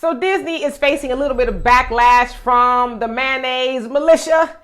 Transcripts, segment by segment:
So Disney is facing a little bit of backlash from the mayonnaise militia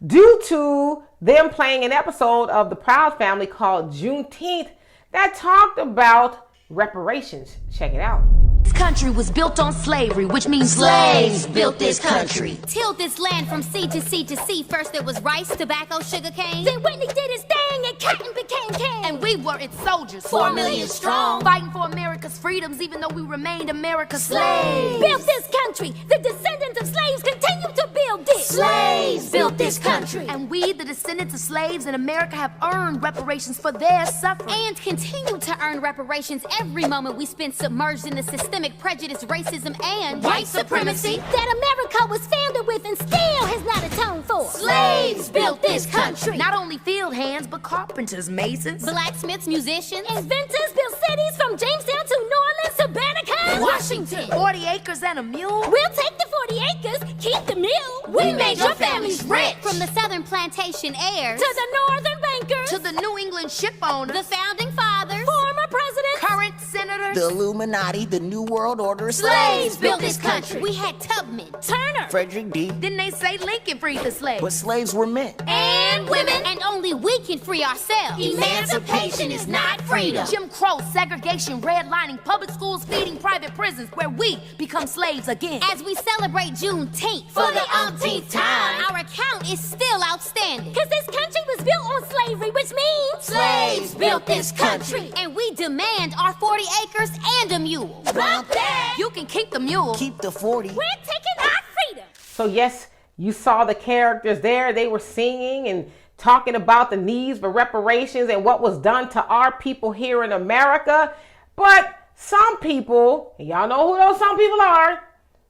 due to them playing an episode of The Proud Family called Juneteenth that talked about reparations. Check it out. This country was built on slavery, which means slaves built this country. Tilled this land from sea to sea to sea. First there was rice, tobacco, sugar cane. Then Whitney did his thing and cotton became king. And we were its soldiers, 4 million strong, fighting for America's freedoms, even though we remained America's slaves. Built this country. The descendants of slaves continue to build it. Slaves built this country. And we, the descendants of slaves in America, have earned reparations for their suffering. And continue to earn reparations every moment we spend submerged in the systemic prejudice, racism, and white supremacy that America was founded with and still has not atoned for. Slaves built this country. Not only field hands, but carpenters, masons, blacksmiths, musicians, inventors built cities from Jamestown to New Orleans to Banneker, Washington. 40 acres and a mule. We'll take the 40 acres, keep the mule. We made your families rich. From the southern plantation heirs to the northern bankers to the New England ship owners, the founding fathers, former presidents, current senators, the Illuminati, the New World Order. Slaves built this country. We had Tubman, Turner, Frederick D. Didn't they say Lincoln freed the slaves? But slaves were men. And women. And only we can free ourselves. Emancipation is not freedom. Jim Crow, segregation, redlining, public schools feeding private prisons, where we become slaves again. As we celebrate Juneteenth for the umpteenth time, our account is still outstanding. Cause this country was built on slavery, which means slaves built this country. And we demand our 40 acres and a mule. About that, you can keep the mule. Keep the 40. We're taking our freedom. So yes, you saw the characters there. They were singing and talking about the needs for reparations and what was done to our people here in America. But some people, and y'all know who those some people are,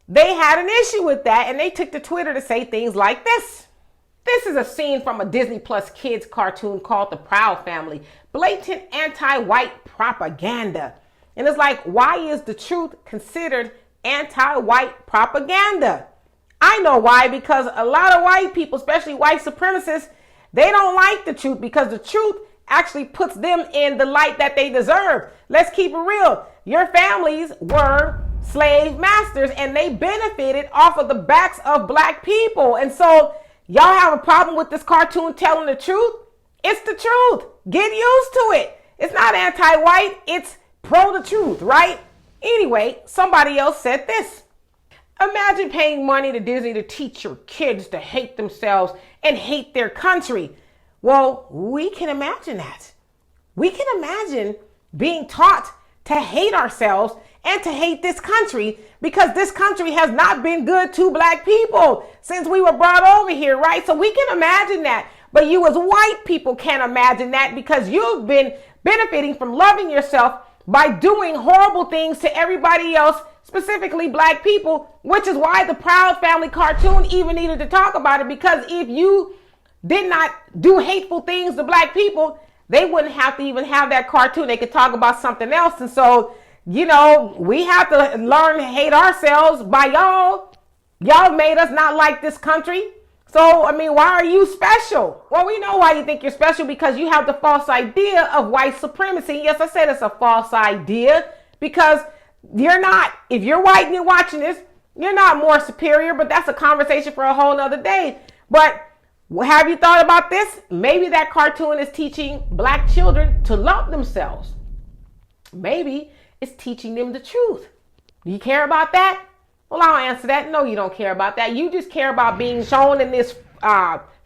they had an issue with that, and they took to Twitter to say things like this. This is a scene from a Disney Plus kids cartoon called The Proud Family. Blatant anti-white propaganda. And it's like, why is the truth considered anti-white propaganda? I know why, because a lot of white people, especially white supremacists, they don't like the truth because the truth actually puts them in the light that they deserve. Let's keep it real. Your families were slave masters and they benefited off of the backs of black people. And so y'all have a problem with this cartoon telling the truth? It's the truth. Get used to it. It's not anti-white. It's pro the truth, right? Anyway, somebody else said this. Imagine paying money to Disney to teach your kids to hate themselves and hate their country. Well, we can imagine that. We can imagine being taught to hate ourselves and to hate this country because this country has not been good to black people since we were brought over here, right? So we can imagine that. But you as white people can't imagine that because you've been benefiting from loving yourself by doing horrible things to everybody else, specifically black people, which is why the Proud Family cartoon even needed to talk about it, because if you did not do hateful things to black people, they wouldn't have to even have that cartoon. They could talk about something else. And so, you know, we have to learn to hate ourselves by y'all. Y'all made us not like this country. So, I mean, why are you special? Well, we know why you think you're special, because you have the false idea of white supremacy. Yes, I said it's a false idea because you're not. If you're white and you're watching this, you're not more superior, but that's a conversation for a whole nother day. But have you thought about this? Maybe that cartoon is teaching black children to love themselves. Maybe it's teaching them the truth. Do you care about that? Well, I'll answer that. No, you don't care about that. You just care about being shown in this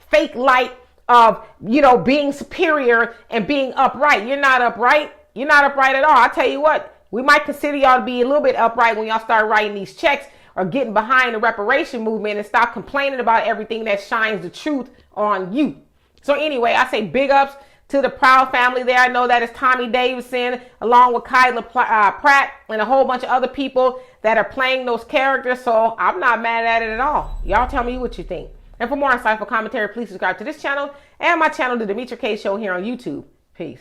fake light of, you know, being superior and being upright. You're not upright. You're not upright at all. I tell you what, we might consider y'all to be a little bit upright when y'all start writing these checks or getting behind the reparation movement and stop complaining about everything that shines the truth on you. So anyway, I say big ups to the Proud Family there. I know that it's Tommy Davidson along with Kyla Pratt and a whole bunch of other people that are playing those characters. So I'm not mad at it at all. Y'all tell me what you think. And for more insightful commentary, please subscribe to this channel and my channel, The Demetra Kaye Show, here on YouTube. Peace.